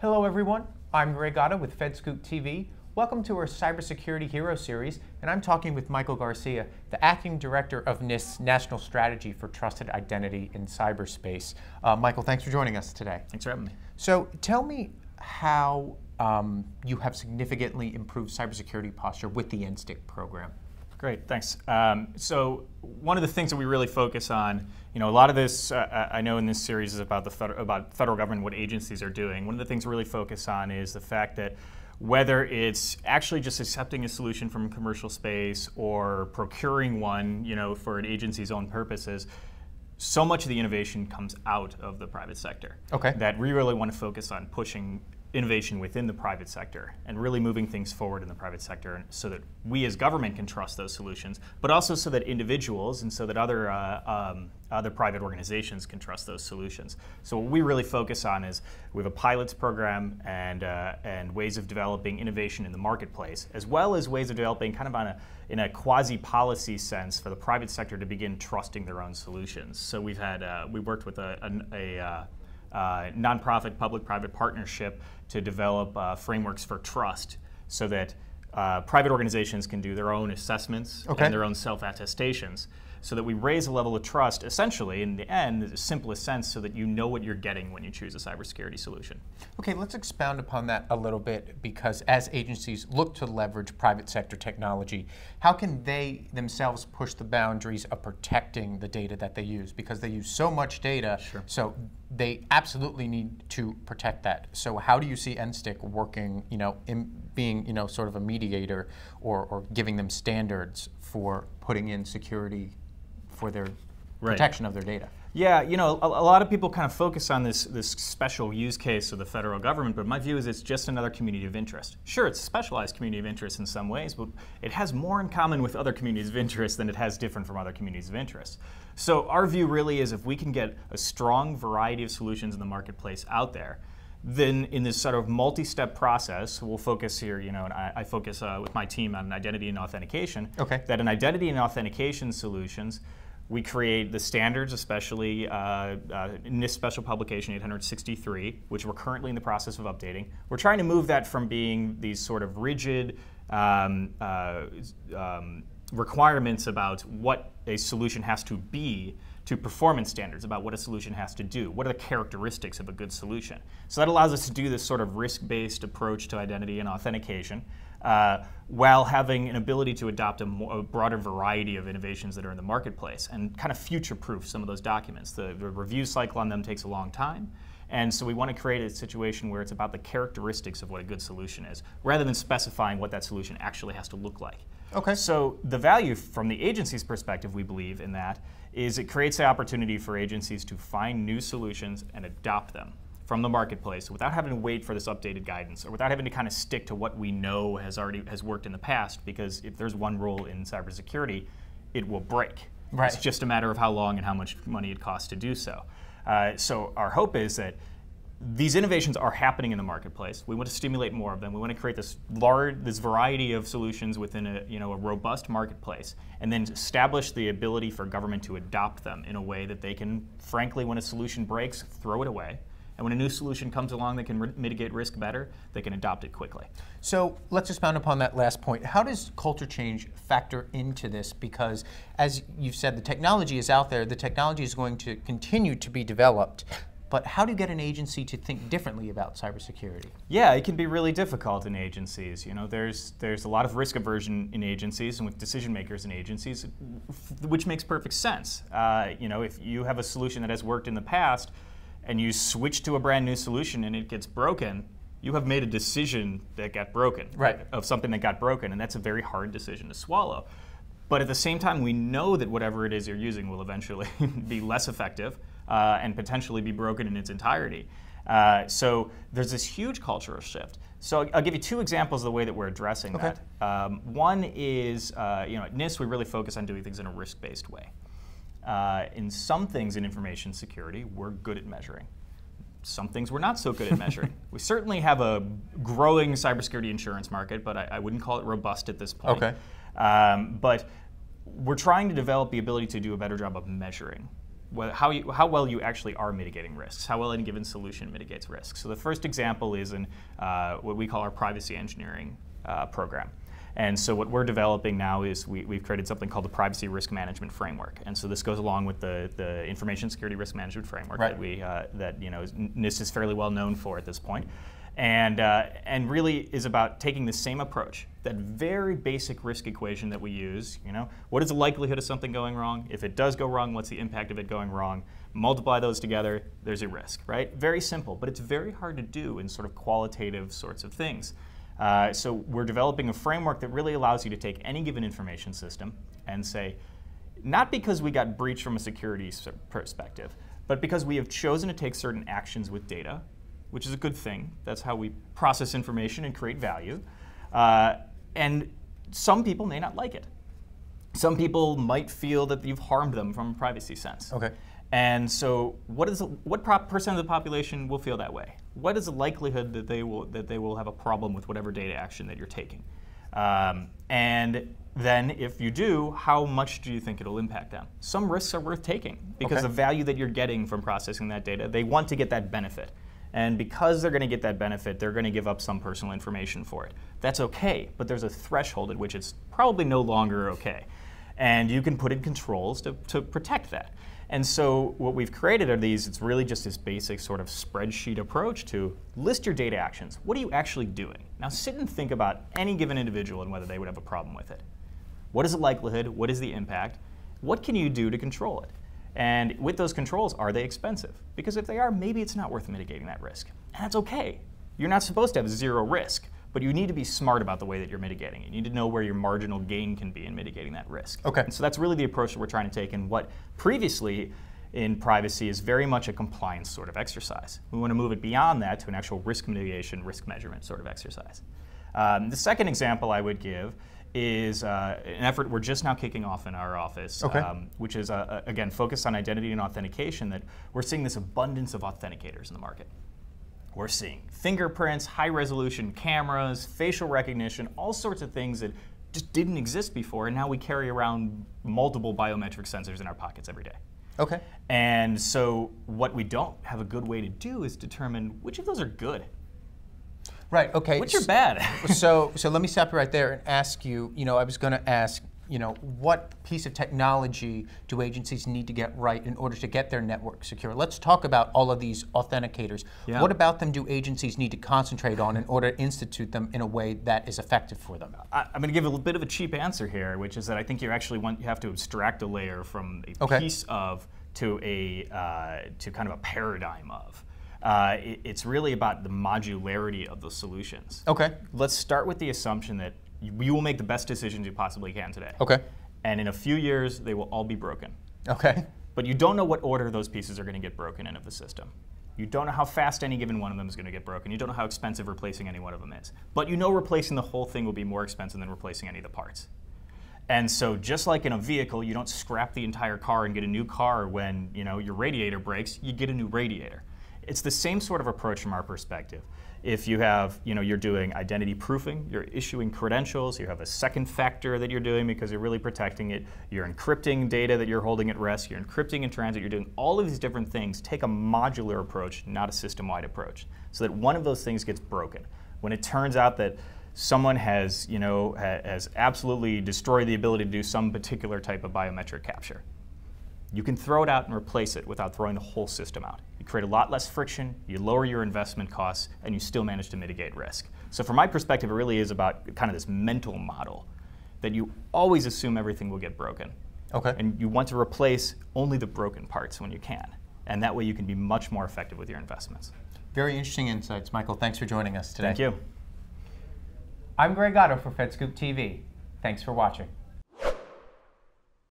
Hello everyone, I'm Greg Gatto with FedScoop TV. Welcome to our Cybersecurity Hero Series, and I'm talking with Michael Garcia, the Acting Director of NIST's National Strategy for Trusted Identity in Cyberspace. Michael, thanks for joining us today. Thanks for having me. So tell me how you have significantly improved cybersecurity posture with the NSTIC program. Great, thanks. So one of the things that we really focus on, a lot of this, I know in this series is about the federal government, what agencies are doing. One of the things we really focus on is the fact that whether it's actually just accepting a solution from commercial space or procuring one, for an agency's own purposes, so much of the innovation comes out of the private sector. Okay. That we really want to focus on pushing innovation within the private sector and really moving things forward in the private sector so that we as government can trust those solutions, but also so that individuals and so that other private organizations can trust those solutions. So what we really focus on is we have a pilots program and ways of developing innovation in the marketplace, as well as ways of developing kind of in a quasi-policy sense for the private sector to begin trusting their own solutions. So we worked with a nonprofit public-private partnership to develop frameworks for trust so that private organizations can do their own assessments and their own self-attestations so that we raise a level of trust, essentially, in the end, in the simplest sense, so that you know what you're getting when you choose a cybersecurity solution. Okay, let's expound upon that a little bit, because as agencies look to leverage private sector technology, how can they themselves push the boundaries of protecting the data that they use? Because they use so much data, so they absolutely need to protect that. So how do you see NSTIC working, in being, sort of a mediator or giving them standards for putting in security for their protection of their data? Yeah, a lot of people kind of focus on this special use case of the federal government, but my view is it's just another community of interest. Sure, it's a specialized community of interest in some ways, but it has more in common with other communities of interest than it has different from other communities of interest. So our view really is if we can get a strong variety of solutions in the marketplace out there, then in this sort of multi-step process, we'll focus here, and I focus with my team on identity and authentication, that in identity and authentication solutions, we create the standards, especially in NIST Special Publication 863, which we're currently in the process of updating. We're trying to move that from being these sort of rigid requirements about what a solution has to be to performance standards about what a solution has to do. What are the characteristics of a good solution? So that allows us to do this sort of risk-based approach to identity and authentication while having an ability to adopt a broader variety of innovations that are in the marketplace and kind of future-proof some of those documents. The review cycle on them takes a long time. And so we want to create a situation where it's about the characteristics of what a good solution is, rather than specifying what that solution actually has to look like. So the value from the agency's perspective, we believe in that, is it creates the opportunity for agencies to find new solutions and adopt them from the marketplace without having to wait for this updated guidance or without having to kind of stick to what we know has worked in the past, because if there's one rule in cybersecurity, it will break. It's just a matter of how long and how much money it costs to do so. So our hope is that these innovations are happening in the marketplace. We want to stimulate more of them. We want to create this variety of solutions within a robust marketplace, and then establish the ability for government to adopt them in a way that they can, frankly, when a solution breaks, throw it away. And when a new solution comes along that can mitigate risk better, they can adopt it quickly. So let's expound upon that last point. How does culture change factor into this? Because as you've said, the technology is out there. The technology is going to continue to be developed. But how do you get an agency to think differently about cybersecurity? Yeah, it can be really difficult in agencies. There's a lot of risk aversion in agencies and with decision makers in agencies, which makes perfect sense. If you have a solution that has worked in the past and you switch to a brand new solution and it gets broken, you have made a decision that got broken, of something that got broken, and that's a very hard decision to swallow. But at the same time, we know that whatever it is you're using will eventually be less effective and potentially be broken in its entirety. So there's this huge cultural shift. So I'll give you two examples of the way that we're addressing that. One is, at NIST, we really focus on doing things in a risk-based way. In some things in information security, we're good at measuring. Some things we're not so good at measuring. We certainly have a growing cybersecurity insurance market, but I wouldn't call it robust at this point. But we're trying to develop the ability to do a better job of measuring how well you actually are mitigating risks, how well any given solution mitigates risks. So the first example is in what we call our privacy engineering program. And so what we're developing now is we've created something called the Privacy Risk Management Framework. And so this goes along with the Information Security Risk Management Framework that NIST is fairly well known for at this point. And really is about taking the same approach, that very basic risk equation that we use, what is the likelihood of something going wrong? If it does go wrong, what's the impact of it going wrong? Multiply those together, there's a risk, right? Very simple, but it's very hard to do in sort of qualitative sorts of things. So we're developing a framework that really allows you to take any given information system and say, not because we got breached from a security perspective, but because we have chosen to take certain actions with data, which is a good thing. That's how we process information and create value. And some people may not like it. Some people might feel that you've harmed them from a privacy sense. Okay. And so what percent of the population will feel that way? What is the likelihood that they will have a problem with whatever data action that you're taking? And then if you do, how much do you think it'll impact them? Some risks are worth taking because the value that you're getting from processing that data, they want to get that benefit. And because they're going to get that benefit, they're going to give up some personal information for it. That's okay, but there's a threshold at which it's probably no longer okay. And you can put in controls to protect that. And so what we've created are these, it's really just this basic sort of spreadsheet approach to list your data actions. What are you actually doing? Now sit and think about any given individual and whether they would have a problem with it. What is the likelihood? What is the impact? What can you do to control it? And with those controls, are they expensive? Because if they are, maybe it's not worth mitigating that risk. And that's okay. You're not supposed to have zero risk, but you need to be smart about the way that you're mitigating it. You need to know where your marginal gain can be in mitigating that risk. Okay. And so that's really the approach that we're trying to take in what previously in privacy is very much a compliance sort of exercise. We want to move it beyond that to an actual risk mitigation, risk measurement sort of exercise. The second example I would give is an effort we're just now kicking off in our office, which is, again, focused on identity and authentication, that we're seeing this abundance of authenticators in the market. We're seeing fingerprints, high-resolution cameras, facial recognition, all sorts of things that just didn't exist before, and now we carry around multiple biometric sensors in our pockets every day. Okay. And so what we don't have a good way to do is determine which of those are good. Right, okay. Which are bad. so let me stop you right there and ask you, I was going to ask, what piece of technology do agencies need to get right in order to get their network secure? Let's talk about all of these authenticators. Yeah. What about them do agencies need to concentrate on in order to institute them in a way that is effective for them? I'm going to give a little bit of a cheap answer here, which is that I think you actually you have to abstract a layer from a piece of to kind of a paradigm of. It's really about the modularity of the solutions. Okay. Let's start with the assumption that you will make the best decisions you possibly can today. Okay. And in a few years, they will all be broken. Okay. But you don't know what order those pieces are going to get broken in of the system. You don't know how fast any given one of them is going to get broken. You don't know how expensive replacing any one of them is. But you know replacing the whole thing will be more expensive than replacing any of the parts. And so just like in a vehicle, you don't scrap the entire car and get a new car when your radiator breaks, you get a new radiator. It's the same sort of approach from our perspective. If you have, you're doing identity proofing, you're issuing credentials, you have a second factor that you're doing because you're really protecting it, you're encrypting data that you're holding at rest, you're encrypting in transit, you're doing all of these different things. Take a modular approach, not a system-wide approach, so that one of those things gets broken. When it turns out that someone has, has absolutely destroyed the ability to do some particular type of biometric capture, you can throw it out and replace it without throwing the whole system out. You create a lot less friction, you lower your investment costs, and you still manage to mitigate risk. So from my perspective, it really is about kind of this mental model that you always assume everything will get broken. Okay. And you want to replace only the broken parts when you can. And that way you can be much more effective with your investments. Very interesting insights, Michael. Thanks for joining us today. Thank you. I'm Greg Otto for FedScoop TV. Thanks for watching.